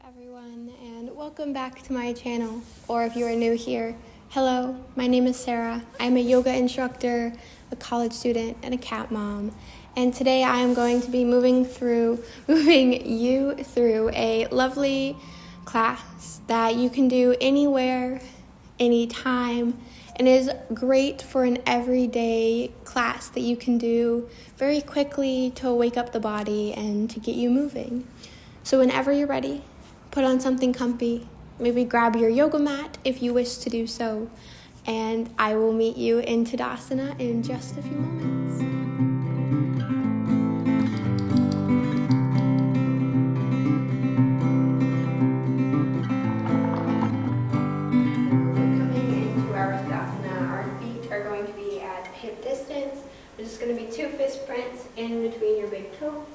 everyone, and welcome back to my channel, or if you are new here, hello, my name is Sarah. I'm a yoga instructor, a college student, and a cat mom, and today I am going to be moving you through a lovely class that you can do anywhere, anytime, and is great for an everyday class that you can do very quickly to wake up the body and to get you moving. So whenever you're ready, put on something comfy, maybe grab your yoga mat if you wish to do so, and I will meet you in Tadasana in just a few moments. Coming into our Tadasana, our feet are going to be at hip distance. There's just going to be 2 fist prints in between your big toes.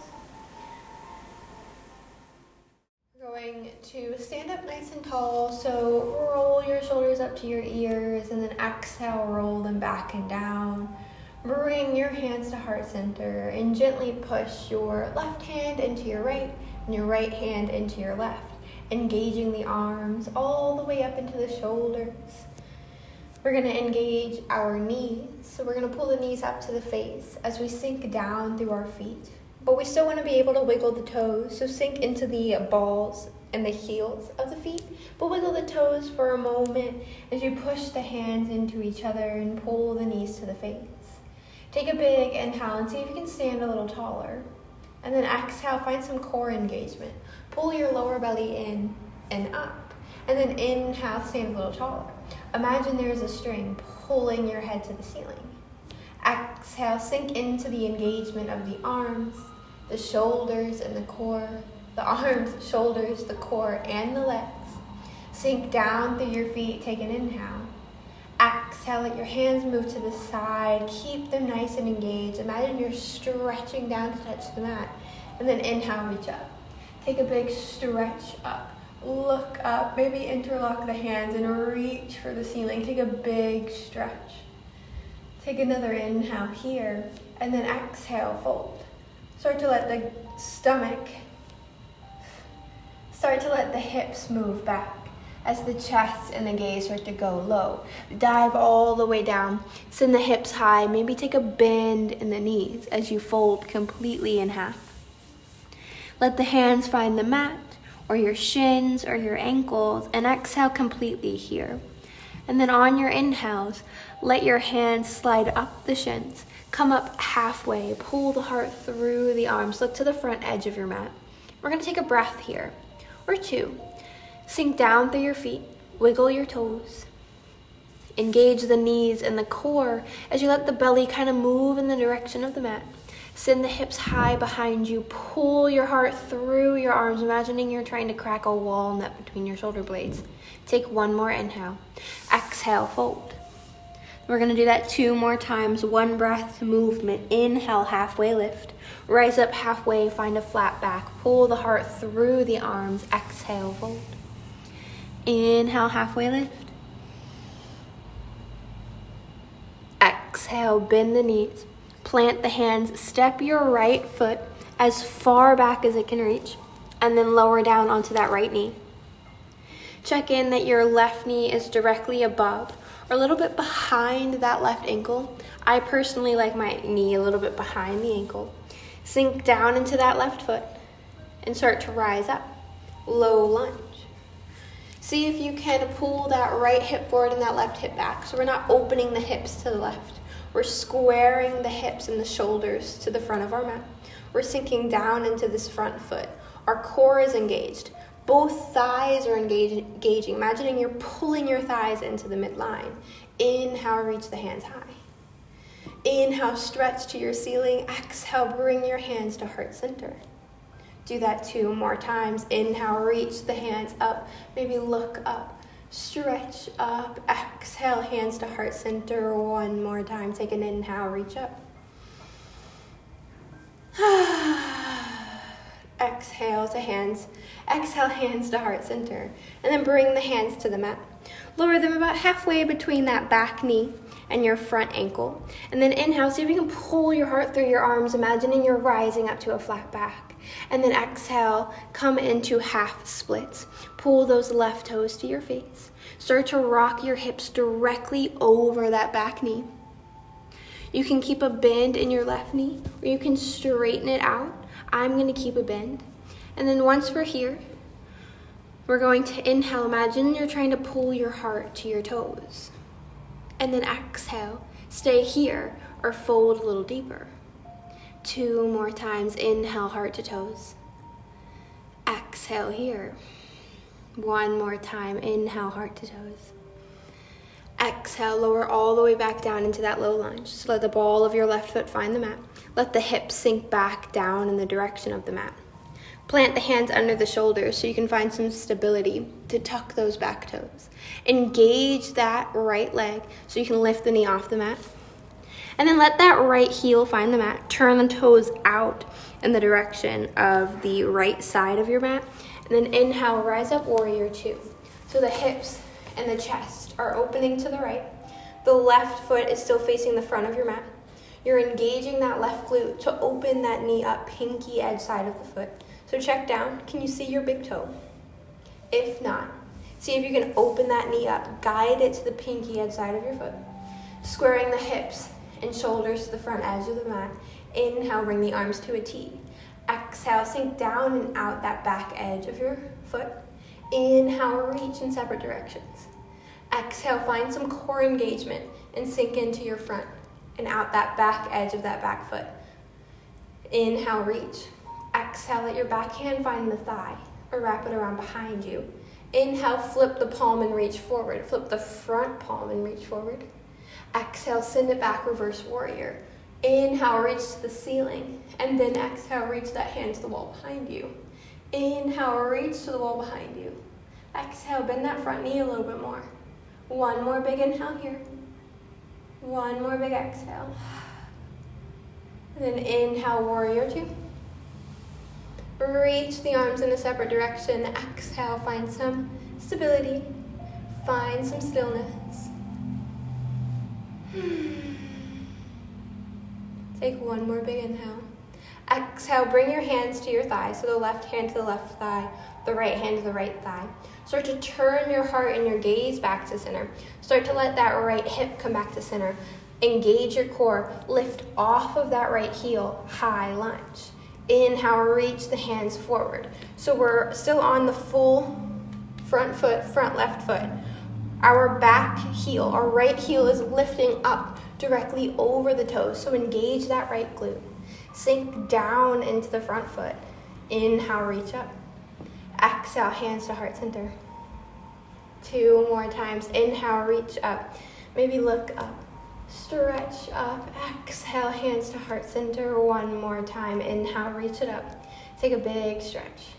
Going to stand up nice and tall, so roll your shoulders up to your ears and then exhale, roll them back and down. Bring your hands to heart center and gently push your left hand into your right and your right hand into your left, engaging the arms all the way up into the shoulders. We're going to engage our knees, so we're going to pull the knees up to the face as we sink down through our feet. But we still want to be able to wiggle the toes, so sink into the balls and the heels of the feet, but wiggle the toes for a moment as you push the hands into each other and pull the knees to the face. Take a big inhale and see if you can stand a little taller. And then exhale, find some core engagement. Pull your lower belly in and up. And then inhale, stand a little taller. Imagine there's a string pulling your head to the ceiling. Exhale, sink into the engagement of the arms, the shoulders, and the core. The arms, shoulders, the core, and the legs. Sink down through your feet, take an inhale. Exhale, let your hands move to the side. Keep them nice and engaged. Imagine you're stretching down to touch the mat. And then inhale, reach up. Take a big stretch up. Look up, maybe interlock the hands and reach for the ceiling. Take a big stretch. Take another inhale here, and then exhale, fold. Start to let the hips move back as the chest and the gaze start to go low. Dive all the way down, send the hips high, maybe take a bend in the knees as you fold completely in half. Let the hands find the mat, or your shins, or your ankles, and exhale completely here. And then on your inhales, let your hands slide up the shins. Come up halfway, pull the heart through the arms. Look to the front edge of your mat. We're gonna take a breath here, or 2. Sink down through your feet, wiggle your toes. Engage the knees and the core as you let the belly kind of move in the direction of the mat. Send the hips high behind you. Pull your heart through your arms, imagining you're trying to crack a walnut between your shoulder blades. Take one more inhale. Exhale, fold. We're going to do that 2 more times. 1 breath movement. Inhale, halfway lift. Rise up halfway, find a flat back. Pull the heart through the arms. Exhale, fold. Inhale, halfway lift. Exhale, bend the knees. Plant the hands. Step your right foot as far back as it can reach, and then lower down onto that right knee. Check in that your left knee is directly above or a little bit behind that left ankle. I personally like my knee a little bit behind the ankle. Sink down into that left foot and start to rise up. Low lunge. See if you can pull that right hip forward and that left hip back. So we're not opening the hips to the left. We're squaring the hips and the shoulders to the front of our mat. We're sinking down into this front foot. Our core is engaged. Both thighs are engaging. Imagining you're pulling your thighs into the midline. Inhale, reach the hands high. Inhale, stretch to your ceiling. Exhale, bring your hands to heart center. Do that 2 more times. Inhale, reach the hands up. Maybe look up. Stretch up. Exhale, hands to heart center. 1 more time. Take an inhale, reach up. Exhale to hands. Exhale, hands to heart center. And then bring the hands to the mat. Lower them about halfway between that back knee and your front ankle. And then inhale, see if you can pull your heart through your arms, imagining you're rising up to a flat back. And then exhale, come into half splits. Pull those left toes to your face. Start to rock your hips directly over that back knee. You can keep a bend in your left knee, or you can straighten it out. I'm going to keep a bend. And then once we're here, we're going to inhale. Imagine you're trying to pull your heart to your toes. And then exhale, stay here or fold a little deeper. 2 more times. Inhale, heart to toes. Exhale here. 1 more time. Inhale, heart to toes. Exhale, lower all the way back down into that low lunge. So let the ball of your left foot find the mat. Let the hips sink back down in the direction of the mat. Plant the hands under the shoulders so you can find some stability to tuck those back toes. Engage that right leg so you can lift the knee off the mat. And then let that right heel find the mat. Turn the toes out in the direction of the right side of your mat. And then inhale, rise up, warrior 2. So the hips and the chest are opening to the right. The left foot is still facing the front of your mat. You're engaging that left glute to open that knee up, pinky edge side of the foot. So check down. Can you see your big toe? If not, see if you can open that knee up. Guide it to the pinky edge side of your foot. Squaring the hips and shoulders to the front edge of the mat. Inhale, bring the arms to a T. Exhale, sink down and out that back edge of your foot. Inhale, reach in separate directions. Exhale, find some core engagement and sink into your front and out that back edge of that back foot. Inhale, reach. Exhale, let your back hand find the thigh or wrap it around behind you. Inhale, flip the palm and reach forward. Flip the front palm and reach forward. Exhale, send it back, reverse warrior. Inhale, reach to the ceiling. And then exhale, reach that hand to the wall behind you. Inhale, reach to the wall behind you. Exhale, bend that front knee a little bit more. 1 more big inhale here. 1 more big exhale. And then inhale, warrior 2. Reach the arms in a separate direction. Exhale, find some stability. Find some stillness. Take 1 more big inhale. Exhale, bring your hands to your thighs. So the left hand to the left thigh, the right hand to the right thigh. Start to turn your heart and your gaze back to center. Start to let that right hip come back to center. Engage your core. Lift off of that right heel, high lunge. Inhale, reach the hands forward. So we're still on the full front foot, front left foot. Our back heel, our right heel is lifting up directly over the toes. So engage that right glute. Sink down into the front foot. Inhale, reach up. Exhale, hands to heart center. 2 more times. Inhale, reach up. Maybe look up. Stretch up. Exhale, hands to heart center. 1 more time. Inhale, reach it up. Take a big stretch.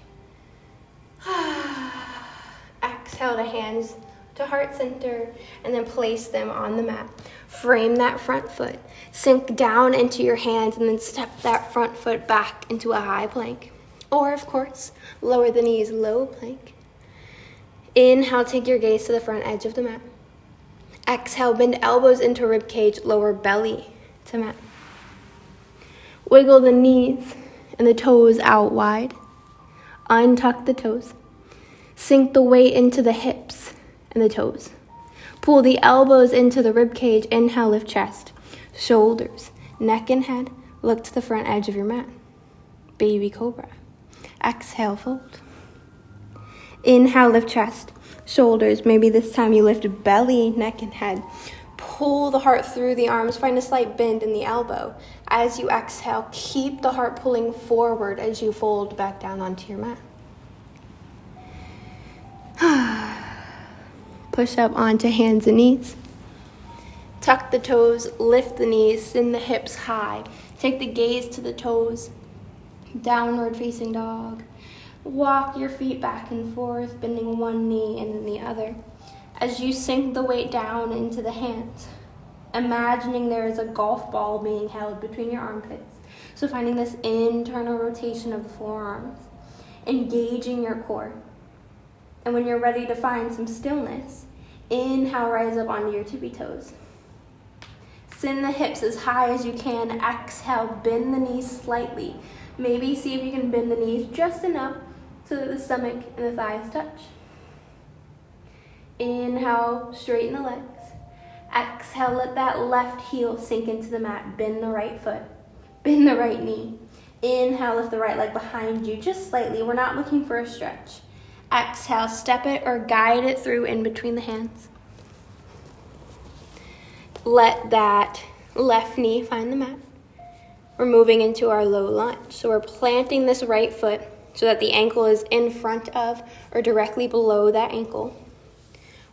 Exhale to hands to heart center, and then place them on the mat. Frame that front foot. Sink down into your hands, and then step that front foot back into a high plank. Or, of course, lower the knees, low plank. Inhale, take your gaze to the front edge of the mat. Exhale, bend elbows into rib cage, lower belly to mat. Wiggle the knees and the toes out wide. Untuck the toes. Sink the weight into the hips and the toes. Pull the elbows into the rib cage. Inhale, lift chest, shoulders, neck and head. Look to the front edge of your mat. Baby cobra. Exhale, fold. Inhale, lift chest, shoulders. Maybe this time you lift belly, neck, and head. Pull the heart through the arms. Find a slight bend in the elbow. As you exhale, keep the heart pulling forward as you fold back down onto your mat. Push up onto hands and knees. Tuck the toes, lift the knees, send the hips high. Take the gaze to the toes. Downward facing dog. Walk your feet back and forth, bending one knee and then the other. As you sink the weight down into the hands, imagining there is a golf ball being held between your armpits. So finding this internal rotation of the forearms. engaging your core. And when you're ready to find some stillness, inhale, rise up onto your tippy toes. Send the hips as high as you can. Exhale, bend the knees slightly. Maybe see if you can bend the knees just enough so that the stomach and the thighs touch. Inhale, straighten the legs. Exhale, let that left heel sink into the mat. Bend the right foot. Bend the right knee. Inhale, lift the right leg behind you just slightly. We're not looking for a stretch. Exhale, step it or guide it through in between the hands. Let that left knee find the mat. We're moving into our low lunge. So we're planting this right foot so that the ankle is in front of or directly below that ankle.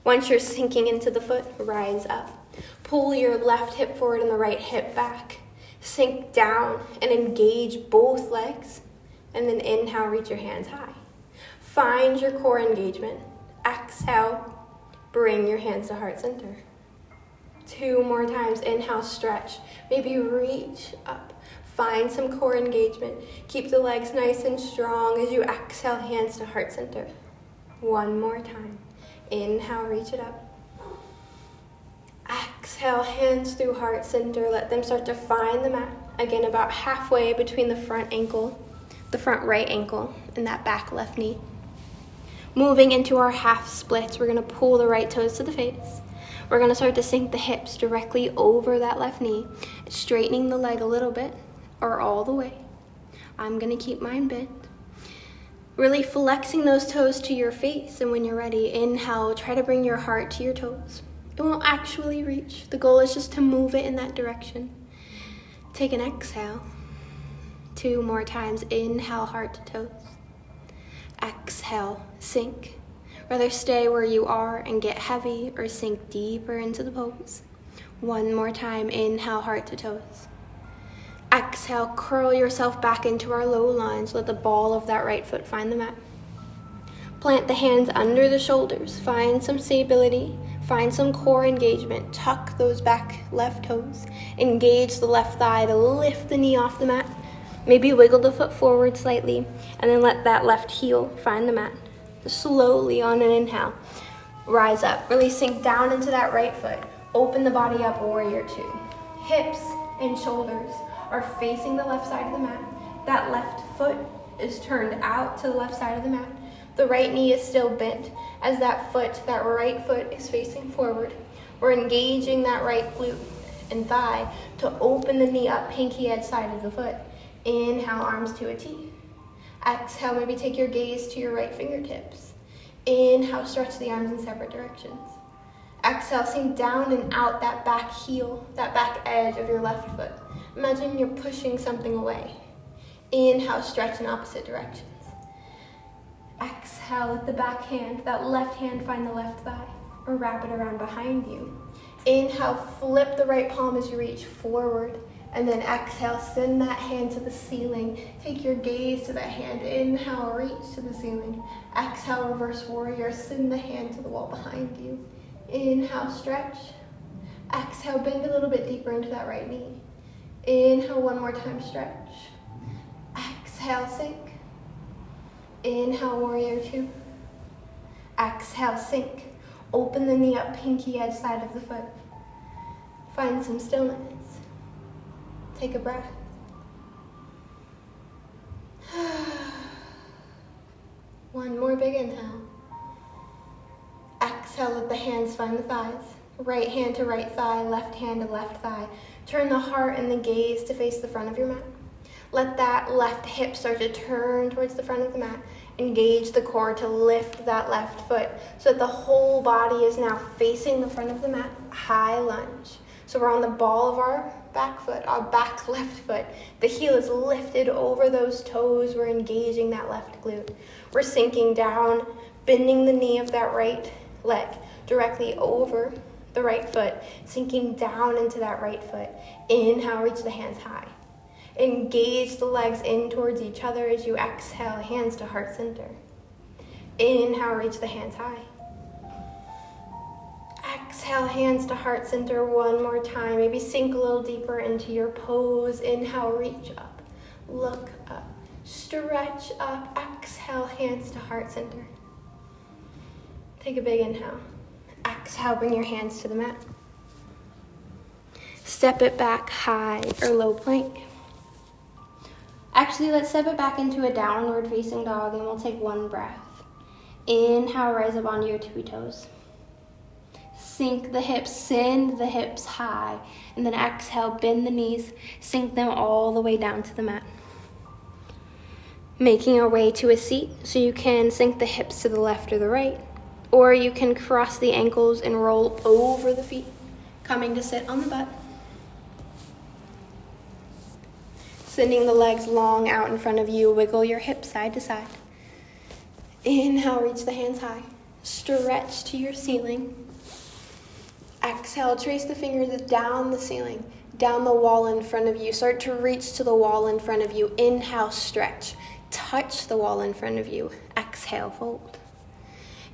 Once you're sinking into the foot, rise up. Pull your left hip forward and the right hip back. Sink down and engage both legs. And then inhale, reach your hands high. Find your core engagement. Exhale, bring your hands to heart center. 2 more times. Inhale, stretch. Maybe reach up. Find some core engagement. Keep the legs nice and strong as you exhale, hands to heart center. 1 more time. Inhale, reach it up. Exhale, hands through heart center. Let them start to find the mat. Again, about halfway between the front right ankle, and that back left knee. Moving into our half splits, we're going to pull the right toes to the face. We're going to start to sink the hips directly over that left knee, straightening the leg a little bit or all the way. I'm going to keep mine bent. Really flexing those toes to your face, and when you're ready, inhale, try to bring your heart to your toes. It won't actually reach. The goal is just to move it in that direction. Take an exhale. 2 more times. Inhale, heart to toes. Exhale, sink. Whether stay where you are and get heavy or sink deeper into the pose. 1 more time. Inhale, heart to toes. Exhale, curl yourself back into our low lunge. Let the ball of that right foot find the mat. Plant the hands under the shoulders. Find some stability. Find some core engagement. Tuck those back left toes. Engage the left thigh to lift the knee off the mat. Maybe wiggle the foot forward slightly, and then let that left heel find the mat. Slowly on an inhale, rise up. Really sink down into that right foot. Open the body up, warrior 2. Hips and shoulders are facing the left side of the mat. That left foot is turned out to the left side of the mat. The right knee is still bent as that right foot is facing forward. We're engaging that right glute and thigh to open the knee up, pinky edge side of the foot. Inhale, arms to a T. Exhale, maybe take your gaze to your right fingertips. Inhale, stretch the arms in separate directions. Exhale, sink down and out that back heel, that back edge of your left foot. Imagine you're pushing something away. Inhale, stretch in opposite directions. Exhale, let the back hand, that left hand find the left thigh, or wrap it around behind you. Inhale, flip the right palm as you reach forward. And then exhale, send that hand to the ceiling. Take your gaze to that hand. Inhale, reach to the ceiling. Exhale, reverse warrior. Send the hand to the wall behind you. Inhale, stretch. Exhale, bend a little bit deeper into that right knee. Inhale, 1 more time, stretch. Exhale, sink. Inhale, warrior 2. Exhale, sink. Open the knee up, pinky edge side of the foot. Find some stillness. Take a breath. One more big inhale. Exhale, let the hands find the thighs. Right hand to right thigh, left hand to left thigh. Turn the heart and the gaze to face the front of your mat. Let that left hip start to turn towards the front of the mat. Engage the core to lift that left foot so that the whole body is now facing the front of the mat. High lunge. So we're on the ball of our back foot, our back left foot. The heel is lifted over those toes. We're engaging that left glute. We're sinking down, bending the knee of that right leg directly over the right foot, sinking down into that right foot. Inhale, reach the hands high. Engage the legs in towards each other as you exhale, hands to heart center. Inhale, reach the hands high. Exhale, hands to heart center 1 more time. Maybe sink a little deeper into your pose. Inhale, reach up, look up. Stretch up. Exhale, hands to heart center. Take a big inhale. Exhale, bring your hands to the mat. Step it back, high or low plank. Actually, let's step it back into a downward facing dog, and we'll take one breath. Inhale, rise up onto your tippy toes. Sink the hips, send the hips high, and then exhale, bend the knees, sink them all the way down to the mat. Making our way to a seat, so you can sink the hips to the left or the right, or you can cross the ankles and roll over the feet, coming to sit on the butt. Sending the legs long out in front of you, wiggle your hips side to side. Inhale, reach the hands high. Stretch to your ceiling. Exhale, trace the fingers down the ceiling, down the wall in front of you. Start to reach to the wall in front of you. Inhale, stretch. Touch the wall in front of you. Exhale, fold.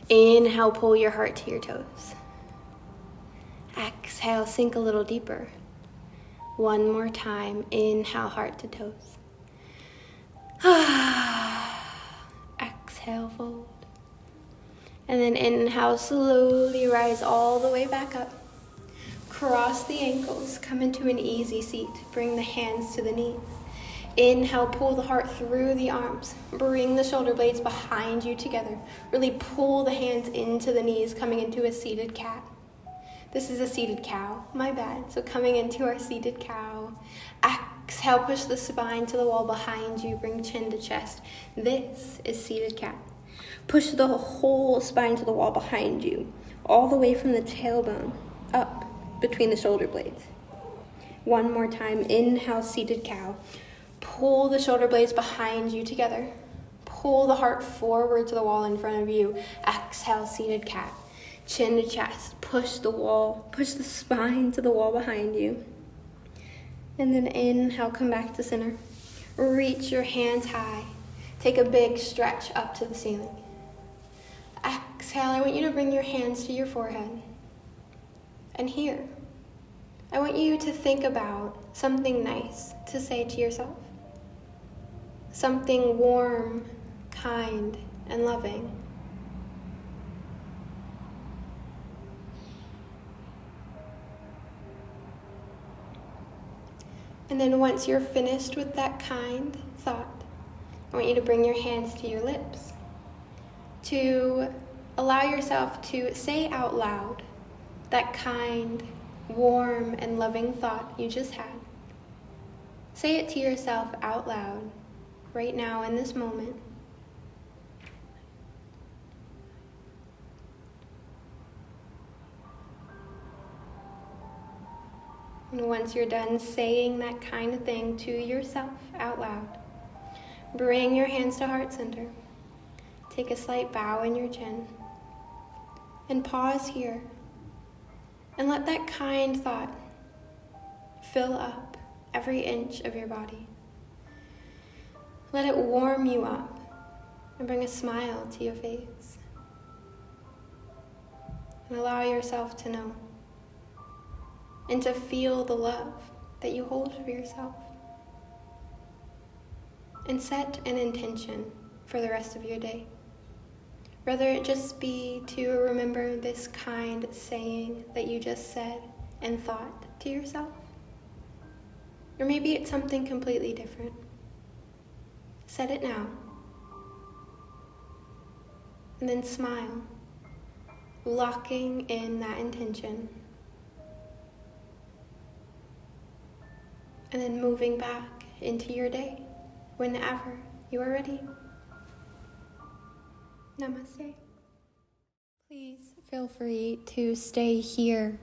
Inhale, pull your heart to your toes. Exhale, sink a little deeper. One more time. Inhale, heart to toes. Exhale, fold. And then inhale, slowly rise all the way back up. Cross the ankles, come into an easy seat. Bring the hands to the knees. Inhale, pull the heart through the arms. Bring the shoulder blades behind you together. Really pull the hands into the knees, coming into a seated cat. This is a seated cow, my bad. So coming into our seated cow. Exhale, push the spine to the wall behind you. Bring chin to chest. This is seated cat. Push the whole spine to the wall behind you, all the way from the tailbone up between the shoulder blades. One more time. Inhale, seated cow. Pull the shoulder blades behind you together. Pull the heart forward to the wall in front of you. Exhale, seated cat. Chin to chest. Push the wall. Push the spine to the wall behind you. And then inhale, come back to center. Reach your hands high. Take a big stretch up to the ceiling. Exhale, I want you to bring your hands to your forehead. And here, I want you to think about something nice to say to yourself. Something warm, kind, and loving. And then once you're finished with that kind thought, I want you to bring your hands to your lips to allow yourself to say out loud that kind, warm, and loving thought you just had. Say it to yourself out loud right now in this moment. And once you're done saying that kind of thing to yourself out loud, bring your hands to heart center. Take a slight bow in your chin. And pause here. And let that kind thought fill up every inch of your body. Let it warm you up and bring a smile to your face. And allow yourself to know and to feel the love that you hold for yourself. And set an intention for the rest of your day. Whether it just be to remember this kind saying that you just said and thought to yourself. Or maybe it's something completely different. Set it now. And then smile, locking in that intention. And then moving back into your day whenever you are ready. Namaste. Please feel free to stay here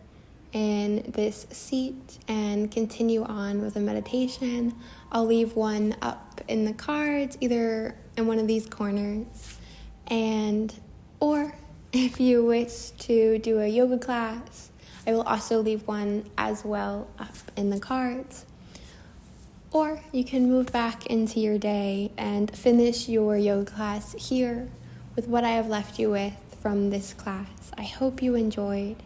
in this seat and continue on with a meditation. I'll leave one up in the cards, either in one of these corners, or if you wish to do a yoga class, I will also leave one as well up in the cards. Or you can move back into your day and finish your yoga class here with what I have left you with from this class. I hope you enjoyed.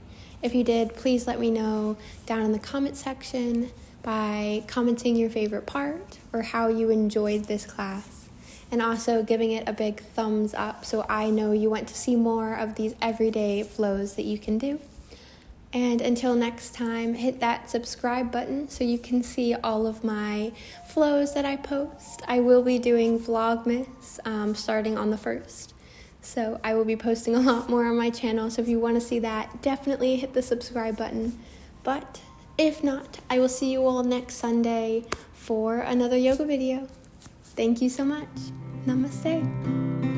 If you did, please let me know down in the comment section by commenting your favorite part or how you enjoyed this class. and also giving it a big thumbs up so I know you want to see more of these everyday flows that you can do. And until next time, hit that subscribe button so you can see all of my flows that I post. I will be doing Vlogmas starting on the 1st. So I will be posting a lot more on my channel. So if you want to see that, definitely hit the subscribe button. But if not, I will see you all next Sunday for another yoga video. Thank you so much. Namaste.